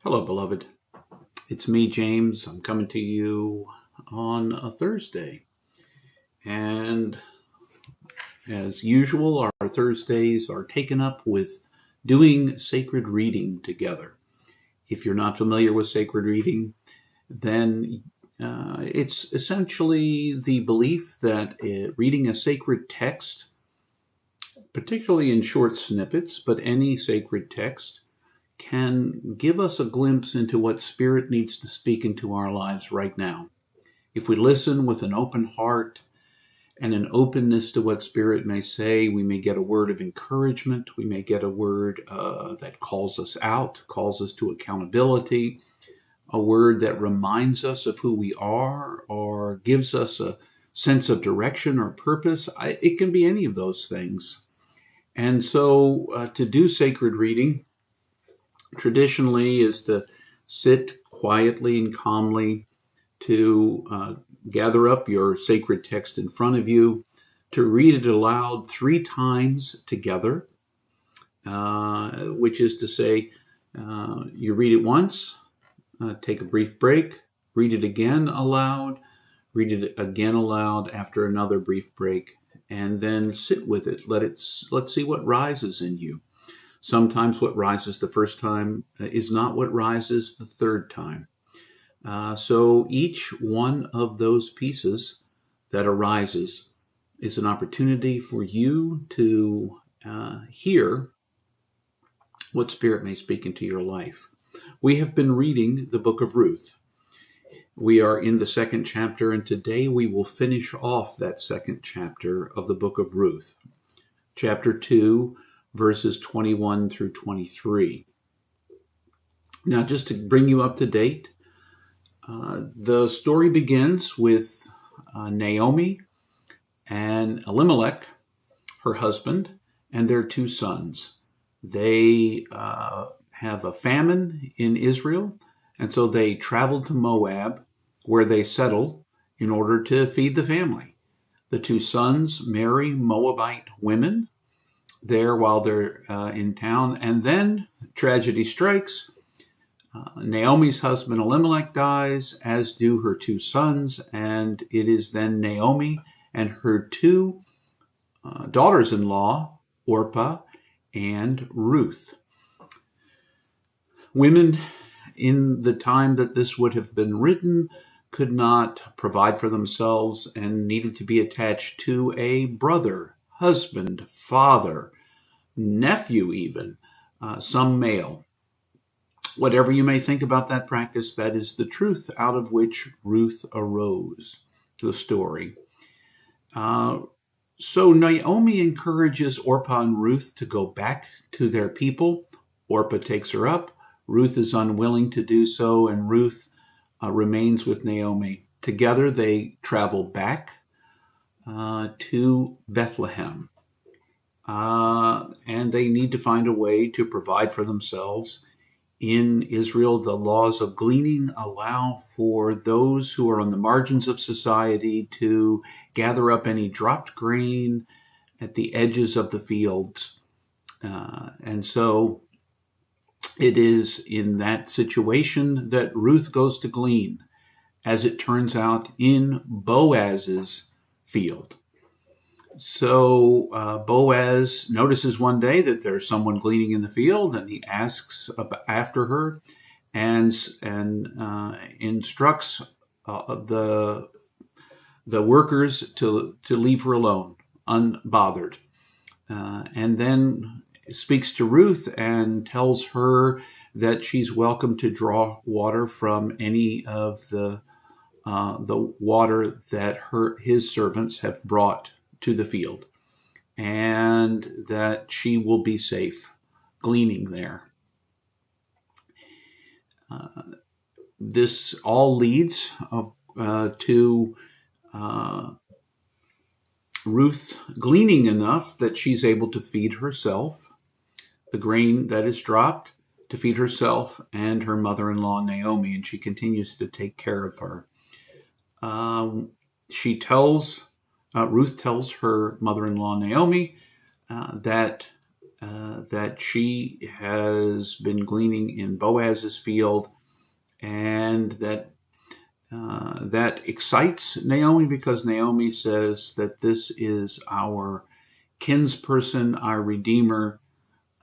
Hello, beloved. It's me, James. I'm coming to you on a Thursday. And as usual, our Thursdays are taken up with doing sacred reading together. If you're not familiar with sacred reading, then it's essentially the belief that reading a sacred text, particularly in short snippets, but any sacred text, can give us a glimpse into what Spirit needs to speak into our lives right now. If we listen with an open heart and an openness to what Spirit may say, we may get a word of encouragement. We may get a word that calls us out, calls us to accountability, a word that reminds us of who we are or gives us a sense of direction or purpose. It can be any of those things. And so to do sacred reading, traditionally is to sit quietly and calmly, to gather up your sacred text in front of you, to read it aloud 3 times together, which is to say, you read it once, take a brief break, read it again aloud, read it again aloud after another brief break, and then sit with it. Let's see what rises in you. Sometimes what rises the first time is not what rises the third time. So each one of those pieces that arises is an opportunity for you to hear what Spirit may speak into your life. We have been reading the book of Ruth. We are in the 2nd chapter, and today we will finish off that 2nd chapter of the book of Ruth. Chapter 2, verses 21 through 23. Now, just to bring you up to date, the story begins with Naomi and Elimelech, her husband, and their 2 sons. They have a famine in Israel, and so they traveled to Moab, where they settle in order to feed the family. The 2 sons marry Moabite women there while they're in town, and then tragedy strikes. Naomi's husband Elimelech dies, as do her 2 sons, and it is then Naomi and her 2 daughters-in-law, Orpah and Ruth. Women in the time that this would have been written could not provide for themselves and needed to be attached to a brother, husband, father, nephew even, some male. Whatever you may think about that practice, that is the truth out of which Ruth arose, the story. So Naomi encourages Orpah and Ruth to go back to their people. Orpah takes her up. Ruth is unwilling to do so, and Ruth remains with Naomi. Together they travel back to Bethlehem. And they need to find a way to provide for themselves. In Israel, the laws of gleaning allow for those who are on the margins of society to gather up any dropped grain at the edges of the fields. And so it is in that situation that Ruth goes to glean, as it turns out, in Boaz's field. So Boaz notices one day that there's someone gleaning in the field, and he asks after her and instructs the workers to leave her alone, unbothered, and then speaks to Ruth and tells her that she's welcome to draw water from any of the water that his servants have brought to the field, and that she will be safe gleaning there. This all leads to Ruth gleaning enough that she's able to feed herself, the grain that is dropped, to feed herself and her mother-in-law Naomi, and she continues to take care of her. Ruth tells her mother-in-law Naomi that that she has been gleaning in Boaz's field, and that excites Naomi because Naomi says that this is our kinsperson, our redeemer,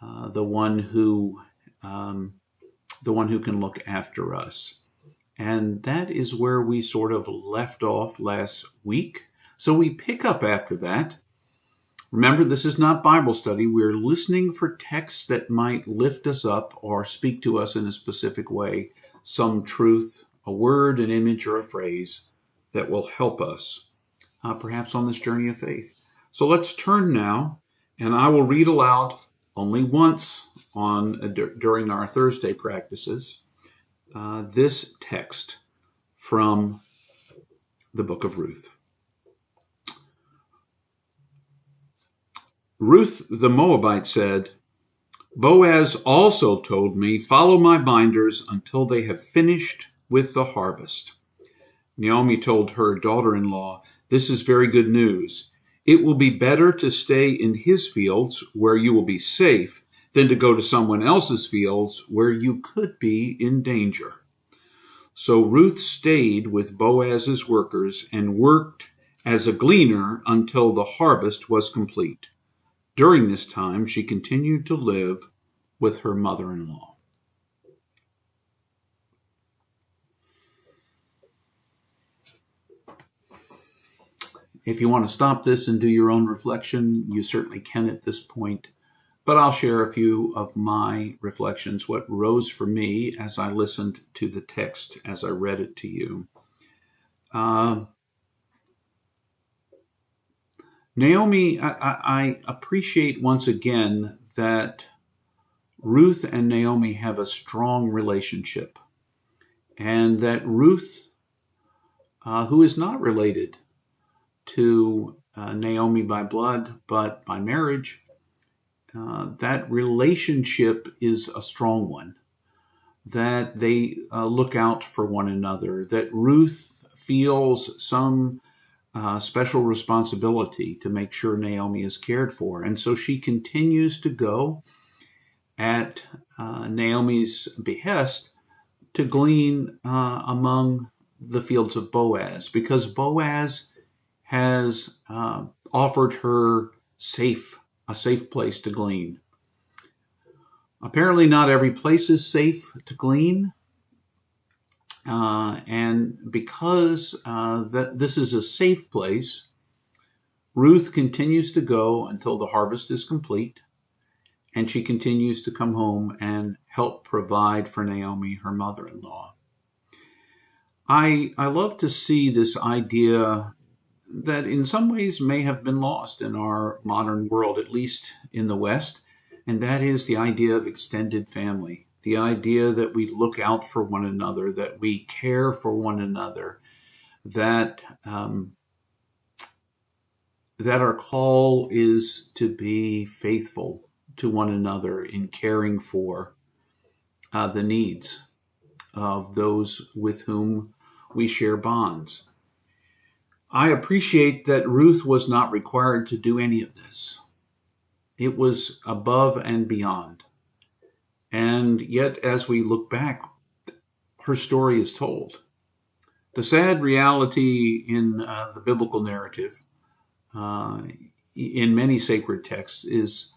the one who can look after us. And that is where we sort of left off last week. So we pick up after that. Remember, this is not Bible study. We're listening for texts that might lift us up or speak to us in a specific way, some truth, a word, an image, or a phrase that will help us, perhaps on this journey of faith. So let's turn now, and I will read aloud only once during our Thursday practices, this text from the book of Ruth. Ruth the Moabite said, Boaz also told me, follow my binders until they have finished with the harvest. Naomi told her daughter-in-law, this is very good news. It will be better to stay in his fields where you will be safe than to go to someone else's fields where you could be in danger. So Ruth stayed with Boaz's workers and worked as a gleaner until the harvest was complete. During this time, she continued to live with her mother-in-law. If you want to stop this and do your own reflection, you certainly can at this point. But I'll share a few of my reflections, what rose for me as I listened to the text, as I read it to you. Naomi, I appreciate once again that Ruth and Naomi have a strong relationship, and that Ruth, who is not related to Naomi by blood, but by marriage, that relationship is a strong one, that they look out for one another, that Ruth feels some special responsibility to make sure Naomi is cared for. And so she continues to go at Naomi's behest to glean among the fields of Boaz, because Boaz has offered her a safe place to glean. Apparently not every place is safe to glean. And because this is a safe place, Ruth continues to go until the harvest is complete, and she continues to come home and help provide for Naomi, her mother-in-law. I love to see this idea that in some ways may have been lost in our modern world, at least in the West, and that is the idea of extended family. The idea that we look out for one another, that we care for one another, that our call is to be faithful to one another in caring for the needs of those with whom we share bonds. I appreciate that Ruth was not required to do any of this. It was above and beyond. And yet, as we look back, her story is told. The sad reality in the biblical narrative, in many sacred texts, is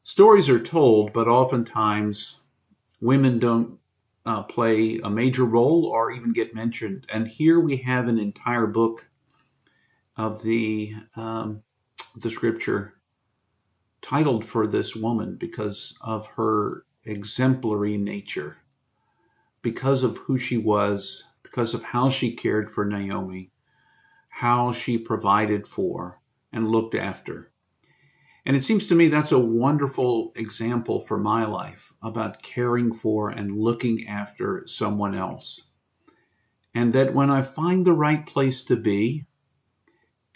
stories are told, but oftentimes women don't play a major role or even get mentioned. And here we have an entire book of the scripture titled for this woman because of her exemplary nature, because of who she was, because of how she cared for Naomi, how she provided for and looked after. And it seems to me that's a wonderful example for my life about caring for and looking after someone else. And that when I find the right place to be,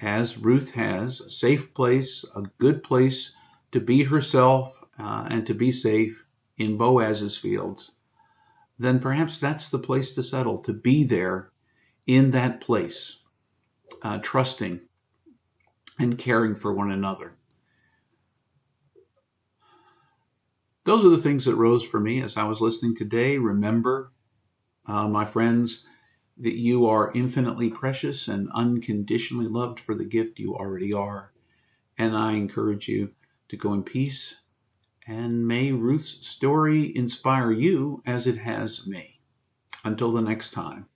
as Ruth has, a safe place, a good place to be herself and to be safe in Boaz's fields, then perhaps that's the place to settle, to be there in that place, trusting and caring for one another. those are the things that rose for me as I was listening today. Remember, my friends, that you are infinitely precious and unconditionally loved for the gift you already are. And I encourage you to go in peace. And may Ruth's story inspire you as it has me. Until the next time.